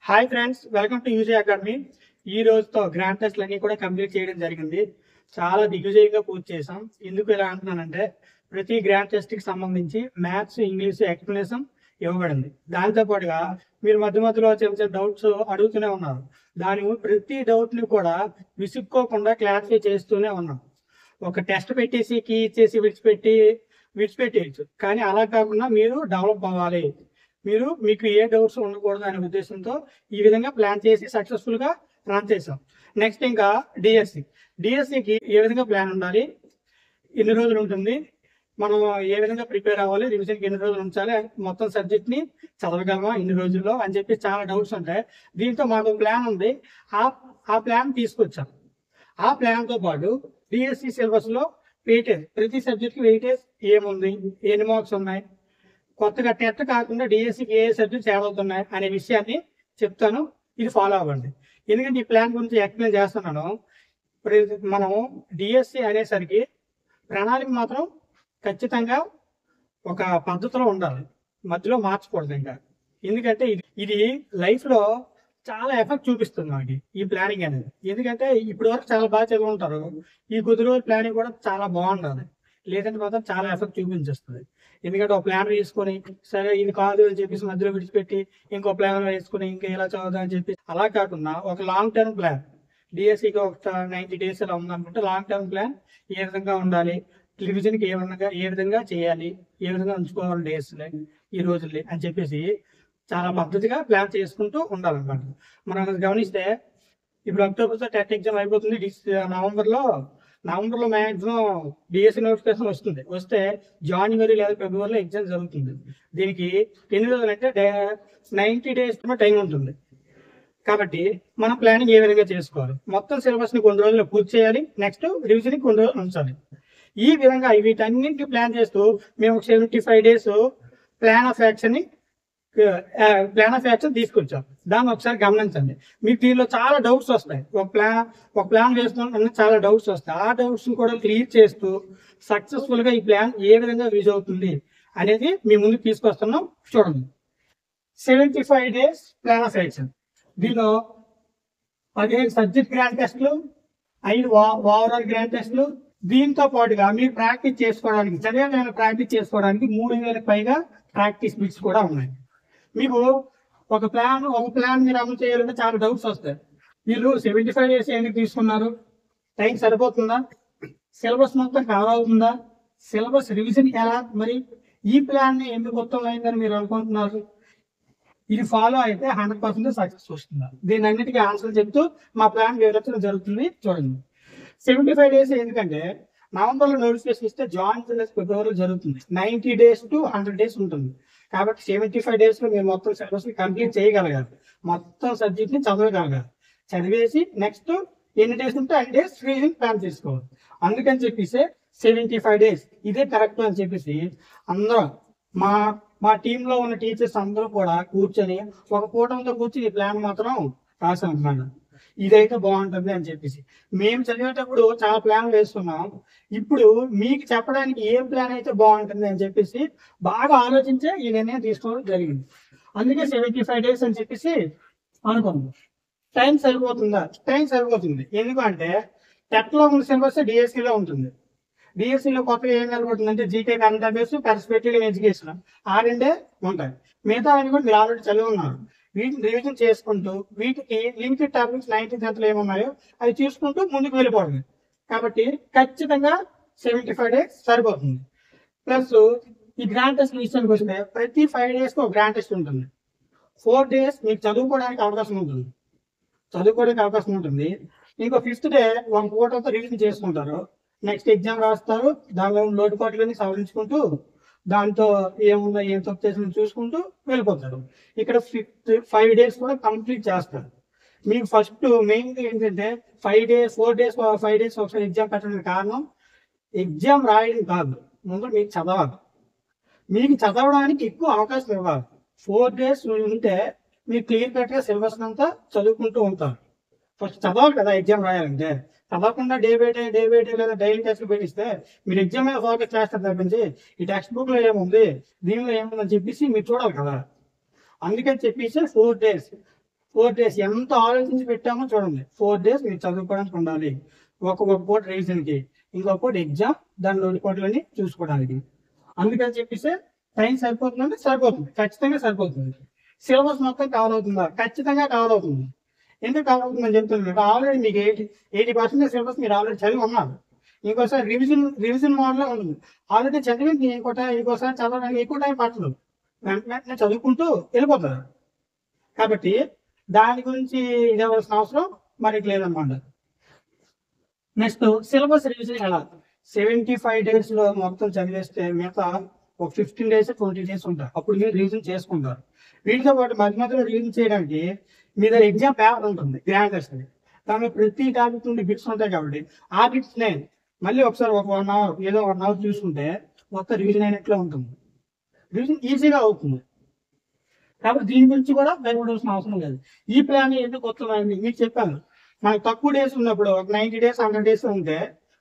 Hi friends, welcome to UG academy. ఈ రోజుతో grand టెస్ట్లు అన్ని కూడా కంప్లీట్ చేయడం జరిగింది. చాలా దిగ్విజయంగా పూర్తి చేసాం. ఎందుకు ఇలా అంటున్నానంటే ప్రతి గ్రాండ్ టెస్ట్కి సంబంధించి మ్యాథ్స్, ఇంగ్లీష్ ఎక్స్ప్లెనేషన్ ఇవ్వబడింది. దాంతో పాటుగా మీరు మధ్య మధ్యలో చిన్న డౌట్స్ అడుగుతూనే ఉన్నారు. ప్రతి డౌట్ని కూడా విసుక్కోకుండా క్లారిఫై చేస్తూనే ఉన్నాం. ఒక టెస్ట్ పెట్టేసి కీ ఇచ్చేసి విడిచిపెట్టేయచ్చు. కానీ అలా కాకుండా మీరు డెవలప్ అవ్వాలి. మీకు ఏ డౌట్స్ ఉండకూడదు అనే ఉద్దేశంతో ఈ విధంగా ప్లాన్ చేసి సక్సెస్ఫుల్గా రన్ చేసాం. నెక్స్ట్ ఇంకా డిఎస్సికి ఏ విధంగా ప్లాన్ ఉండాలి, ఎన్ని రోజులు ఉంటుంది, మనం ఏ విధంగా ప్రిపేర్ అవ్వాలి, రివిజన్కి ఎన్ని రోజులు ఉంచాలి, మొత్తం సబ్జెక్ట్ని చదవగలమా ఇన్ని రోజుల్లో అని చెప్పి చాలా డౌట్స్ ఉంటాయి. దీంతో మాకు ప్లాన్ ఉంది. ఆ ప్లాన్ తీసుకొచ్చాం. ఆ ప్లాన్తో పాటు డిఎస్సి సిలబస్లో వెయిటేజ్, ప్రతి సబ్జెక్ట్కి వెయిటేజ్ ఏముంది, ఎన్ని మార్క్స్ ఉన్నాయి, కొత్తగా టెట్ కాకుండా డిఎస్సికి ఏ సబ్జెక్ట్స్ యాడ్ అవుతున్నాయి అనే విషయాన్ని చెప్తాను. ఇది ఫాలో అవ్వండి. ఎందుకంటే ఈ ప్లాన్ గురించి ఎక్స్ప్లెయిన్ చేస్తున్నాను. మనం డిఎస్సి అనేసరికి ప్రణాళిక మాత్రం ఖచ్చితంగా ఒక పద్ధతిలో ఉండాలి, మధ్యలో మార్చకూడదు ఇంకా. ఎందుకంటే ఇది లైఫ్లో చాలా ఎఫెక్ట్ చూపిస్తుంది మనకి ఈ ప్లానింగ్ అనేది. ఎందుకంటే ఇప్పటి వరకు చాలా బాగా చదువుకుంటారు, ఈ కొద్ది రోజుల ప్లానింగ్ కూడా చాలా బాగుండాలి. లేదంటే మాత్రం చాలా ఎఫెక్ట్ చూపించేస్తుంది. ఎందుకంటే ఒక ప్లాన్ వేసుకొని సరే ఇది కాదు అని చెప్పేసి మధ్యలో విడిచిపెట్టి ఇంకో ప్లాన్ వేసుకుని ఇంకా ఇలా చదువుదా అని చెప్పి అలా కాకుండా ఒక లాంగ్ టర్మ్ ప్లాన్, డిఎస్సికి ఒక 90 days అలా ఉందనుకుంటే లాంగ్ టర్మ్ ప్లాన్ ఏ విధంగా ఉండాలి, రివిజన్కి ఏ విధంగా చేయాలి, ఏ విధంగా ఉంచుకోవాలి డేస్ని ఈ రోజుల్ని అని చెప్పేసి చాలా పద్ధతిగా ప్లాన్ చేసుకుంటూ ఉండాలన్నమాట. మనం గమనిస్తే ఇప్పుడు అక్టోబర్తో టెట్ ఎగ్జామ్ అయిపోతుంది. నవంబర్లో మ్యాక్సిమం డిఎస్సి నోటిఫికేషన్ వస్తే జనవరి లేదా ఫిబ్రవరిలో ఎగ్జామ్ జరుగుతుంది. దీనికి ఎన్ని రోజులు అంటే 90 days టైం ఉంటుంది. కాబట్టి మనం ప్లానింగ్ ఏ విధంగా చేసుకోవాలి, మొత్తం సిలబస్ని కొన్ని రోజులు పూర్తి చేయాలి, నెక్స్ట్ రివిజన్కి కొన్ని రోజులు ఉంచాలి. ఈ విధంగా వీటన్నింటినీ ప్లాన్ చేస్తూ మేము 75 days ప్లాన్ ఆఫ్ యాక్షన్ తీసుకొచ్చాం. దాన్ని ఒకసారి గమనించండి. మీకు దీనిలో చాలా డౌట్స్ వస్తాయి. ఒక ప్లాన్ వేస్తున్న చాలా డౌట్స్ వస్తాయి. ఆ డౌట్స్ని కూడా క్లియర్ చేస్తూ సక్సెస్ఫుల్గా ఈ ప్లాన్ ఏ విధంగా యూజ్ అవుతుంది అనేది మీ ముందుకు తీసుకొస్తున్నాం. చూడండి, 75 days ప్లాన్ ఆఫ్ యాక్షన్. దీనిలో 15 సబ్జెక్ట్ గ్రాండ్ టెస్ట్లు, 5 ఓవరాల్ గ్రాండ్ టెస్ట్లు, దీంతో పాటుగా మీరు ప్రాక్టీస్ చేసుకోవడానికి ప్రాక్టీస్ చేసుకోవడానికి 3000కి పైగా ప్రాక్టీస్ బిట్స్ కూడా ఉన్నాయి. మీకు ఒక ప్లాన్ మీరు అమలు చేయాలంటే చాలా డౌట్స్ వస్తాయి. వీళ్ళు 75 days ఎందుకు తీసుకున్నారు, టైం సరిపోతుందా, సిలబస్ మొత్తం కవర్ అవుతుందా, సిలబస్ రివిజన్ ఎలా, మరి ఈ ప్లాన్ని ఎందుకు మొత్తం అయిందని మీరు అనుకుంటున్నారు. ఇది ఫాలో అయితే 100% సక్సెస్ వస్తుందా, దీని అన్నిటికీ ఆన్సర్ చెప్తూ మా ప్లాన్ వివరించడం జరుగుతుంది. చూడండి, 75 days ఎందుకంటే నవంబర్లో నోటిఫికేషన్ ఇస్తే జనవరి ఫిబ్రవరిలో జరుగుతుంది. 90 days to 100 days ఉంటుంది. కాబట్టి 75 daysలో మీరు మొత్తం సిలబస్ని కంప్లీట్ చేయగలగాలి, మొత్తం సబ్జెక్ట్ని చదవగలగాలి. చదివేసి నెక్స్ట్ ఎన్ని డేస్ ఉంటే అన్ని డేస్ రివిజన్ ప్లాన్ చేసుకోవాలి. అందుకని చెప్పేసి 75 days ఇదే కరెక్ట్ అని చెప్పేసి అందరం మా టీంలో ఉన్న టీచర్స్ అందరూ కూడా కూర్చొని ఒక పూటంతో కూర్చొని ఈ ప్లాన్ మాత్రం రాసాం అన్నమాట. ఇదైతే బాగుంటుంది అని చెప్పేసి మేము చదివేటప్పుడు చాలా ప్లాన్లు వేస్తున్నాం. ఇప్పుడు మీకు చెప్పడానికి ఏం ప్లాన్ అయితే బాగుంటుంది అని చెప్పేసి బాగా ఆలోచించే ఈ నిర్ణయం తీసుకోవడం జరిగింది. అందుకే 75 days అని చెప్పేసి అనుకున్నాం. టైం సరిపోతుంది. ఎందుకంటే టెట్లో ఉన్న సిలబస్ డిఎస్సిలో ఉంటుంది. డిఎస్సిలో కొత్తగా ఏం నిలబడుతుంది అంటే GK, current affairs, perspective education, ఆ రెండే ఉంటాయి. మిగతా అన్ని కూడా మీరు ఆల్రెడీ చదివి ఉన్నారు. వీటిని రివిజన్ చేసుకుంటూ వీటికి లిమిటెడ్ టాపిక్స్ 19th ఏమున్నాయో అవి చూసుకుంటూ ముందుకు వెళ్ళిపోవడమే. కాబట్టి ఖచ్చితంగా 75 days సరిపోతుంది. ప్లస్ ఈ గ్రాండ్ టెస్ట్ విషయానికి వస్తే ప్రతి 5 daysకి ఒక గ్రాండ్ టెస్ట్ ఉంటుంది. 4 days మీకు చదువుకోవడానికి అవకాశం ఉంటుంది. ఇంకో 5th day ఒక పూటతో రివిజన్ చేసుకుంటారు. నెక్స్ట్ ఎగ్జామ్ రాస్తారు. దానిలో లోటుపాట్లన్నీ సవరించుకుంటూ దాంతో ఏముందో ఏం తప్పు చేసిన చూసుకుంటూ వెళ్ళిపోతారు. ఇక్కడ 5 days కూడా కంప్లీట్ చేస్తారు. మీకు ఫస్ట్ మెయిన్గా ఏంటంటే 4 days ఒకసారి ఎగ్జామ్ పెట్టడానికి కారణం ఎగ్జామ్ రాయడం కాదు, ముందు మీకు చదవాలి. మీకు చదవడానికి ఎక్కువ అవకాశం ఇవ్వాలి. 4 days ఉంటే మీరు క్లియర్ కట్గా సిలబస్ అంతా చదువుకుంటూ ఉంటారు. ఫస్ట్ చదవాలి కదా ఎగ్జామ్ రాయాలంటే. చదవకుండా డే బై డే లేదా డైలీ టెస్ట్లు పెట్టిస్తే మీరు ఎగ్జామ్ మీద ఫోకస్ చేస్తారు తప్పించి ఈ టెక్స్ట్ బుక్లో ఏముంది, దీనిలో ఏముందని చెప్పేసి మీరు చూడాలి కదా. అందుకని చెప్పేసి 4 days 4 days ఎంత ఆలోచించి పెట్టామో చూడండి. 4 days మీరు చదువుకోవడానికి ఉండాలి. ఒక పూట రివిజన్కి, ఇంకో పూట ఎగ్జామ్, దాని నోటిపోట్లని చూసుకోవడానికి. అందుకని చెప్పేసి టైం సరిపోతుందంటే సరిపోతుంది, ఖచ్చితంగా సరిపోతుంది. సిలబస్ మొత్తం కవర్ అవుతుందా? ఖచ్చితంగా కవర్ అవుతుంది. ఎందుకు కవర్ అవుతుందని చెప్తున్నాను, ఆల్రెడీ మీకు 80% సిలబస్ మీరు ఆల్రెడీ చదివి ఉన్నారు. ఇంకోసారి రివిజన్ మోడల్లో ఉంటుంది. ఆల్రెడీ చదివి ఇంకోసారి చదవడానికి ఎక్కువ టైం పట్టదు, వెంటనే చదువుకుంటూ వెళ్ళిపోతారు. కాబట్టి దాని గురించి ఇది అవ్వాల్సిన అవసరం మనకి లేదన్నమాట. నెక్స్ట్ సిలబస్ రివిజన్ ఎలా? 75 days లో మొత్తం చదివేస్తే మిగతా ఒక 15 days 20 days ఉంటాయి, అప్పుడు మీరు రివిజన్ చేసుకుంటారు. వీటితో పాటు మధ్యలో రివిజన్ చేయడానికి మీ దగ్గర ఎగ్జామ్ పేపర్ ఉంటుంది, గ్రాండ్ టెస్ట్. దానిలో ప్రతి టాపిక్ నుండి బిట్స్ ఉంటాయి కాబట్టి ఆ బిట్స్నే మళ్ళీ ఒకసారి ఒక 1 hour ఏదో 1 hour చూసుకుంటే మొత్తం రివిజన్ అయినట్లే ఉంటుంది, రివిజన్ ఈజీగా అవుతుంది. కాబట్టి దీని గురించి కూడా భయపడాల్సిన అవసరం లేదు. ఈ ప్లాన్ ఎందుకు వస్తుందండి మీకు చెప్పాను. మనకు తక్కువ డేస్ ఉన్నప్పుడు ఒక 90 days 100 days ఉంటే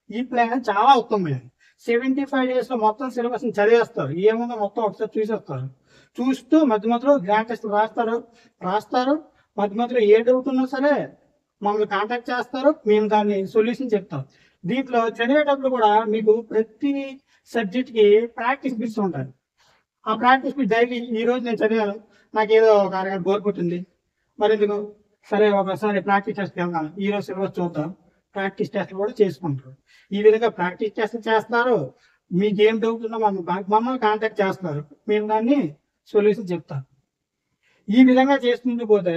ఈ ప్లాన్ చాలా ఉత్తమమైనది. 75 days లో మొత్తం సిలబస్ చదివేస్తారు, ఏముందో మొత్తం ఒకసారి చూసేస్తారు. చూస్తూ మధ్యలో గ్రాండ్ టెస్ట్ రాస్తారు. మధ్యలో ఏ డౌట్ ఉన్నా సరే మమ్మల్ని కాంటాక్ట్ చేస్తారు, మేము దాన్ని సొల్యూషన్ చెప్తాం. దీంట్లో చదివేటప్పుడు కూడా మీకు ప్రతి సబ్జెక్ట్కి ప్రాక్టీస్ బిట్స్ ఉంటాయి. ఆ ప్రాక్టీస్ బిట్ డైలీ ఈ రోజు నేను చదివాను, నాకు ఏదో ఒక అరగంట బోర్ కొట్టింది, మరి ఎందుకు సరే ఒకసారి ప్రాక్టీస్ టెస్ట్కి వెళ్తాను, ఈ రోజు సిలబస్ చూద్దాం, ప్రాక్టీస్ టెస్ట్ కూడా చేసుకుంటారు. ఈ విధంగా ప్రాక్టీస్ టెస్ట్ చేస్తారు. మీకు ఏం డౌట్ ఉన్నా మమ్మల్ని కాంటాక్ట్ చేస్తారు, మేము దాన్ని సొల్యూషన్ చెప్తాం. ఈ విధంగా చేసుకుంటూ పోతే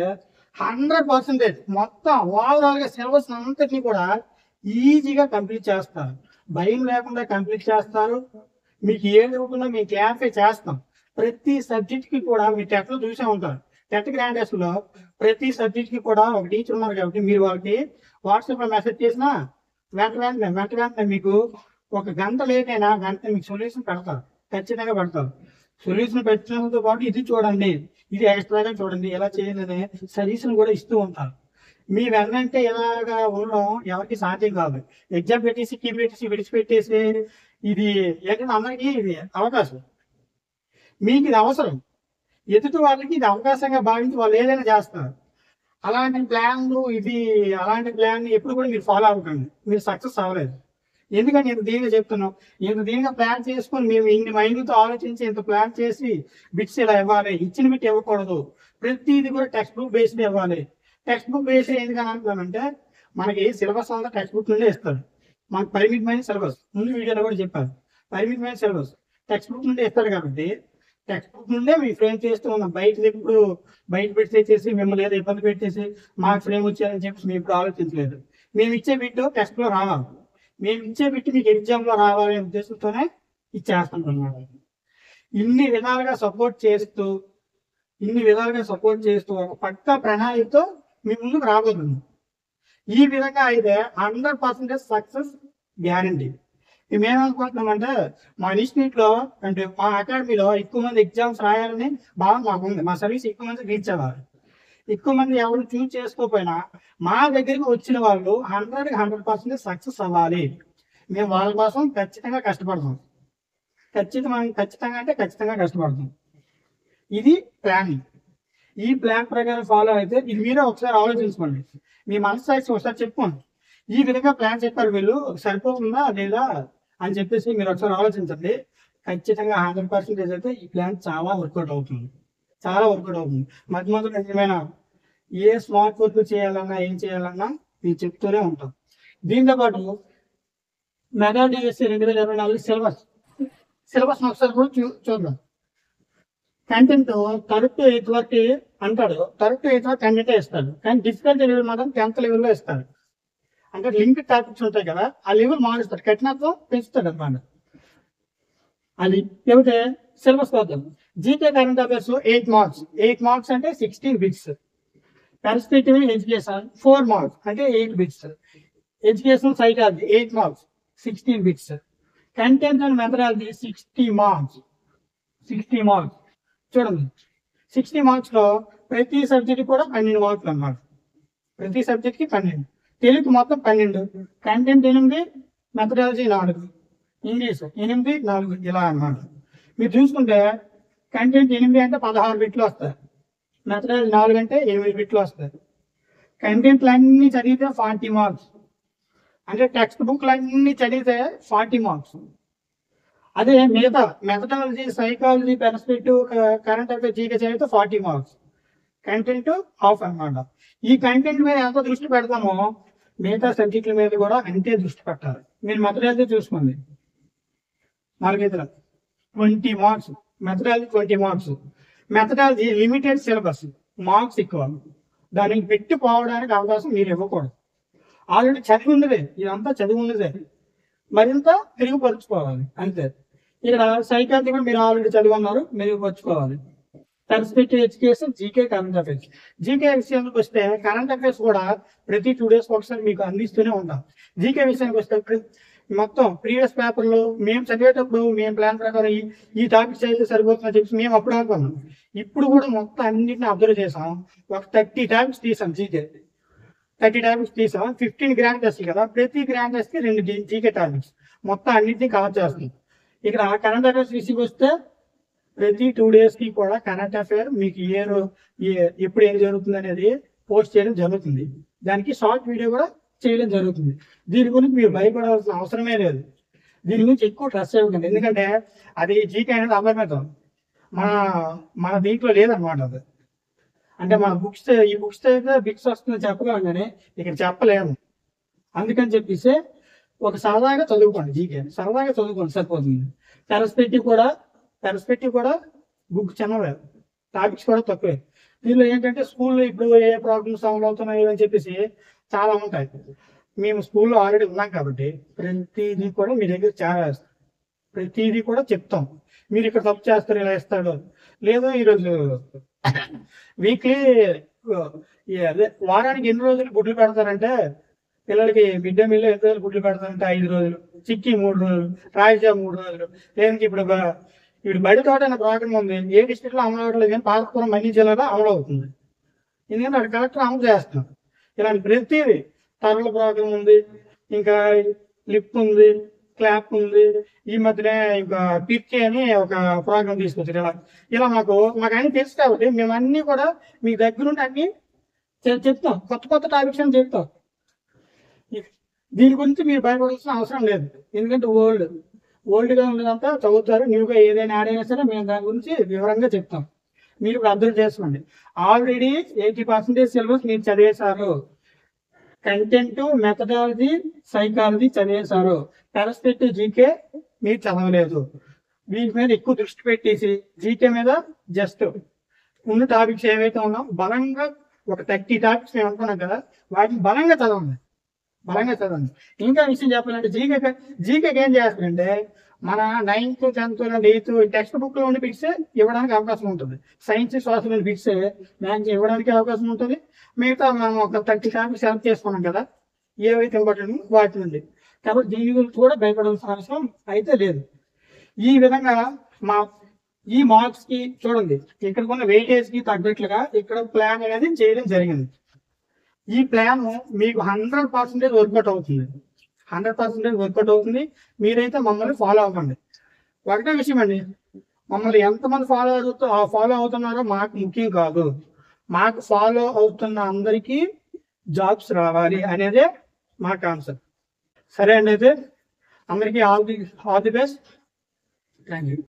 100% మొత్తం ఓవరాల్గా సిలబస్ అంతటినీ కూడా ఈజీగా కంప్లీట్ చేస్తారు, భయం లేకుండా కంప్లీట్ చేస్తారు. మీకు ఏ డౌట్ ఉన్నా మేము క్లారిఫై చేస్తాం. ప్రతి సబ్జెక్ట్కి కూడా మీరు టెట్లో చూసే ఉంటారు. టెట్ గ్రాండ్ టెస్ట్లో ప్రతి సబ్జెక్ట్కి కూడా ఒక టీచర్ ఉన్నారు కాబట్టి మీరు వాళ్ళకి వాట్సాప్లో మెసేజ్ చేసినా వెంటనే మీకు ఒక గంట లేట్ అయినా గంట మీకు సొల్యూషన్ పెడతారు, ఖచ్చితంగా పెడతారు. సొల్యూషన్ పెట్టడంతో పాటు ఇది చూడండి, ఇది ఎక్స్ట్రాగా చూడండి, ఎలా చేయాలనే సజెషన్ కూడా ఇస్తూ ఉంటారు. మీ వెన్నంటే ఎలాగా ఉండడం ఎవరికి సాధ్యం కాదు. ఎగ్జామ్ పెట్టేసి కీ పెట్టేసి విడిచిపెట్టేసి ఇది ఏంటంటే అందరికీ ఇది అవకాశం, మీకు ఇది అవసరం. ఎదుటి వాళ్ళకి ఇది అవకాశంగా భావించి వాళ్ళు ఏదైనా చేస్తారు. అలాంటి ప్లాన్ ఎప్పుడు కూడా మీరు ఫాలో అవ్వకండి, మీరు సక్సెస్ అవ్వలేదు. ఎందుకంటే ఇంత దీనిగా చెప్తున్నాం, ఇంత దీనిగా ప్లాన్ చేసుకొని మేము ఇన్ని మైండ్తో ఆలోచించి ఇంత ప్లాన్ చేసి బిట్స్ ఇలా ఇవ్వాలి, ఇచ్చిన బిట్ ఇవ్వకూడదు, ప్రతిది కూడా టెక్స్ట్ బుక్ బేస్డ్ ఇవ్వాలి. టెక్స్ట్ బుక్ బేస్డ్ ఎందుకని అంటున్నానంటే మనకి సిలబస్ అంతా టెక్స్ట్ బుక్ నుండే ఇస్తారు. మనకు పరిమితమైన సిలబస్, ముందు వీడియోలో కూడా చెప్పారు, పరిమితమైన సిలబస్ టెక్స్ట్ బుక్ నుండి ఇస్తారు. కాబట్టి టెక్స్ట్ బుక్ నుండే మీ ఫ్రేమ్ చేస్తూ ఉన్నాం. బయట పెట్టేసి మిమ్మల్ని ఏదో ఇబ్బంది పెట్టేసి మాకు ఫ్రేమ్ వచ్చారని చెప్పేసి మేము ఇప్పుడు ఆలోచించలేదు. మేము ఇచ్చే బిట్ టెస్ట్లో రావాలి, మేము ఇచ్చే బిట్ మీకు ఎగ్జామ్లో రావాలనే ఉద్దేశంతోనే ఇచ్చేస్తున్నాం. ఇన్ని విధాలుగా సపోర్ట్ చేస్తూ ఒక పక్కా ప్రణాళికతో మీ ముందుకు రాబోతుంది. ఈ విధంగా అయితే 100% సక్సెస్ గ్యారంటీ. మేమేమనుకుంటున్నామంటే మా ఇన్స్టిట్యూట్లో అంటే మా అకాడమీలో ఎక్కువ మంది ఎగ్జామ్స్ రాయాలని భావన మాకు ఉంది. మా సర్వీస్ ఎక్కువ మంది రీచ్ అవ్వాలి. ఎక్కువ మంది ఎవరు చూస్ చేసుకోకపోయినా మా దగ్గరికి వచ్చిన వాళ్ళు 100% సక్సెస్ అవ్వాలి. మేము వాళ్ళ కోసం ఖచ్చితంగా కష్టపడతాం. ఖచ్చితంగా కష్టపడతాం. ఇది ప్లానింగ్. ఈ ప్లాన్ ప్రకారం ఫాలో అయితే ఇది మీరే ఒకసారి ఆలోచించుకోండి, మీ మనసు సాక్షి ఒకసారి చెప్పుకోండి. ఈ విధంగా ప్లాన్ చెప్పారు వీళ్ళు, సరిపోతుందా లేదా అని చెప్పేసి మీరు ఒకసారి ఆలోచించండి. ఖచ్చితంగా 100% అయితే ఈ ప్లాన్ చాలా వర్కౌట్ అవుతుంది. మధ్య ఏమైనా ఏ స్మార్ట్ వర్క్ చేయాలన్నా ఏం చేయాలన్నా మీరు చెప్తూనే ఉంటాం. దీంతో పాటు మెగా డిఎస్సి 2024 సిలబస్ ఒకసారి కూడా చూద్దాం. కంటెంట్ కరెక్ట్ 8th వరకు అంటాడు, కరెక్ట్ 8th వరకు కంటెంట్ ఇస్తాడు, కానీ డిఫికల్టీ లెవెల్ మాత్రం 10th లెవెల్లో ఇస్తాడు. అంటే లింక్ టాపిక్స్ ఉంటాయి కదా, ఆ లెవెల్ మారుస్తాడు, కఠినత్వం పెంచుతాడు అన్నమాట. అది ఏమిటే సిలబస్ వద్దాం. జీకే కరెంట్ అఫైర్స్ 8 మార్క్స్ అంటే 16 బిట్స్. పర్స్పెక్టివ్ ఎడ్యుకేషన్ 4 మార్క్స్ అంటే 8 bits. Education psychology 8 marks 16 bits. Content and methodology 60 marks. చూడండి, 60 మార్క్స్లో ప్రతి సబ్జెక్ట్ కూడా 12 మార్కులు అన్నమాట. ప్రతి సబ్జెక్ట్కి 12. తెలుగు మొత్తం 12, కంటెంట్ 8, మెథడాలజీ 4, ఇంగ్లీష్ 8, 4 ఇలా అన్నమాట. మీరు చూసుకుంటే కంటెంట్ 8 అంటే 16 బిట్లు వస్తాయి, మెథడాలజీ 4 అంటే 8 బిట్లు వస్తుంది. కంటెంట్లు అన్నీ చదివితే 40 మార్క్స్, అంటే టెక్స్ట్ బుక్లు అన్నీ చదివితే 40 మార్క్స్. అదే మిగతా methodology, psychology, perspective, current affairs, GK చదివితే 40 మార్క్స్. కంటెంట్ ఆఫ్ అన్నమాట. ఈ కంటెంట్ మీద ఎంత దృష్టి పెడతామో మిగతా సబ్జెక్టుల మీద కూడా అంతే దృష్టి పెట్టాలి. మీరు మెథడాలజీ చూసుకోండి, 4 20 marks, methodology 20 marks. Methodology limited syllabus, marks ఎక్కువ, దానికి పెట్టి పోవడానికి అవకాశం మీరు ఇవ్వకూడదు. ఆల్రెడీ చదివి ఉండదే, ఇదంతా చదివి ఉండదే, మరింత మెరుగుపరుచుకోవాలి అంతే. ఇక్కడ సైకాలజీ కూడా మీరు ఆల్రెడీ చదివి ఉన్నారు, మెరుగుపరుచుకోవాలి. Perspective education, GK, current affairs. GK విషయానికి వస్తే కరెంట్ అఫైర్స్ కూడా ప్రతి 2 days ఒకసారి మీకు అందిస్తూనే ఉంటాం. జీకే విషయానికి వస్తే మొత్తం ప్రీవియస్ పేపర్లు మేము చదివేటప్పుడు మేము ప్లాన్ ప్రకారం ఈ టాపిక్స్ అయితే సరిపోతుందని చెప్పి మేము అప్పుడు అనుకున్నాం. ఇప్పుడు కూడా మొత్తం అన్నింటిని అబ్జర్వ్ చేసాం. ఒక 30 టాపిక్స్ తీసాం, జీకే 30 టాపిక్స్ తీసాం. 15 గ్రాండ్ టెస్ట్లు కదా, ప్రతి గ్రాండ్ టెస్ట్కి 2 జీకే టాపిక్స్, మొత్తం అన్నింటినీ కవర్ చేస్తాం. ఇక్కడ కరెంట్ అఫైర్స్ విషయానికి వస్తే ప్రతి 2 daysకి కూడా కరెంట్ అఫైర్ మీకు ఎప్పుడు ఏం జరుగుతుంది అనేది పోస్ట్ చేయడం జరుగుతుంది. దానికి షార్ట్ వీడియో కూడా చేయడం జరుగుతుంది. దీని గురించి మీరు భయపడాల్సిన అవసరమే లేదు. దీని గురించి ఎక్కువ ట్రస్ట్ చేయకండి, ఎందుకంటే అది జీకే అనేది అపరిమితం, మన దీంట్లో లేదనమాట. అది అంటే మన ఈ బుక్స్ అయితే బిక్స్ వస్తుందని చెప్పగలం కానీ ఇక్కడ చెప్పలేము. అందుకని చెప్పేసి ఒక సరదాగా చదువుకోండి, జీకే సరదాగా చదువుకోండి సరిపోతుంది. పెర్స్పెక్టివ్ కూడా బుక్ చిన్నవే, టాపిక్స్ కూడా తక్కువే. దీనిలో ఏంటంటే స్కూల్లో ఇప్పుడు ఏ ప్రాబ్లమ్స్ సాల్వ్ అవుతున్నాయి అని చెప్పేసి చాలా ఉంటాయి. మేము స్కూల్లో ఆల్రెడీ ఉన్నాం కాబట్టి ప్రతిదీ కూడా మీ దగ్గర చాలా ప్రతిదీ కూడా చెప్తాం. మీరు ఇక్కడ తప్పు చేస్తారు, ఇలా ఇస్తాడు లేదు. ఈరోజు వీక్లీ అదే వారానికి ఎన్ని రోజులు గుడ్లు పెడతారంటే పిల్లలకి మిడ్ డే మీల్ ఎన్ని రోజులు గుడ్లు పెడతారంటే 5 రోజులు, చిక్కీ 3 రోజులు, రాయిజా 3 రోజులు. లేదంటే ఇప్పుడు బడి తోట అనే ప్రోగ్రామ్ ఉంది, ఏ డిస్ట్రిక్ట్లో అమలు అవ్వట్లేదు కానీ పాలకపురం మన్ని జిల్లాలో అమలు అవుతుంది. ఎందుకంటే అక్కడ కలెక్టర్ అమలు చేస్తున్నాం. ఇలాంటి ప్రతిదీ తరల ప్రోగ్రామ్ ఉంది, ఇంకా లిప్ ఉంది, క్లాప్ ఉంది. ఈ మధ్యనే ఇంకా పిచ్చి అని ఒక ప్రోగ్రామ్ తీసుకొచ్చారు. ఇలా మాకు అన్ని తెలుసు కాబట్టి మేము అన్నీ కూడా మీ దగ్గరుండి అన్ని చెప్తాం. కొత్త టాపిక్స్ అని చెప్తాం. దీని గురించి మీరు భయపడాల్సిన అవసరం లేదు, ఎందుకంటే ఓల్డ్గా ఉన్నదంతా చదువుతారు. న్యూగా ఏదైనా యాడ్ అయినా సరే మేము దాని గురించి వివరంగా చెప్తాం. మీరు ఇప్పుడు అర్థం చేసుకోండి. ఆల్రెడీ 80% సిలబస్ మీరు చదివేశారు. కంటెంట్, మెథడాలజీ, సైకాలజీ చదివేశారు. పెర్స్పెక్టివ్, జీకే మీరు చదవలేదు. వీటి మీద ఎక్కువ దృష్టి పెట్టేసి జీకే మీద జస్ట్ ఉన్న టాపిక్స్ ఏవైతే ఉన్నాం బలంగా ఒక 30 టాపిక్స్ మేము అనుకున్నాం కదా, వాటిని బలంగా చదవండి. ఇంకా విషయం చెప్పాలంటే జీకేకి ఏం చేస్తారంటే మన 9th, 10th, 8th టెక్స్ట్ బుక్లో ఉండి బిట్స్ ఇవ్వడానికి అవకాశం ఉంటుంది. సైన్స్, సోషల్ బిట్స్ మ్యాథ్స్ ఇవ్వడానికి అవకాశం ఉంటుంది. మిగతా మనం ఒక 30 టాపిక్స్ సెలెక్ట్ చేసుకున్నాం కదా, ఏవైతే ఇంపార్టెంట్ వాటి నుండి. కాబట్టి దీని గురించి కూడా భయపడాల్సిన అవసరం అయితే లేదు. ఈ విధంగా ఈ మార్క్స్కి చూడండి, ఇక్కడ ఉన్న వెయిటేజ్కి తగ్గట్లుగా ఇక్కడ ప్లాన్ అనేది చేయడం జరిగింది. ఈ ప్లాన్ మీకు 100% వర్కౌట్ అవుతుంది. 100% వర్కౌట్ అవుతుంది. మీరైతే మమ్మల్ని ఫాలో అవ్వండి. ఒకటే విషయం అండి, మమ్మల్ని ఎంతమంది ఫాలో అవుతున్నారో మాకు ముఖ్యం కాదు. మాకు ఫాలో అవుతున్న అందరికీ జాబ్స్ రావాలి అనేదే మా కాన్సెప్ట్. సరే అండి, అయితే అందరికీ all the best. Thank you.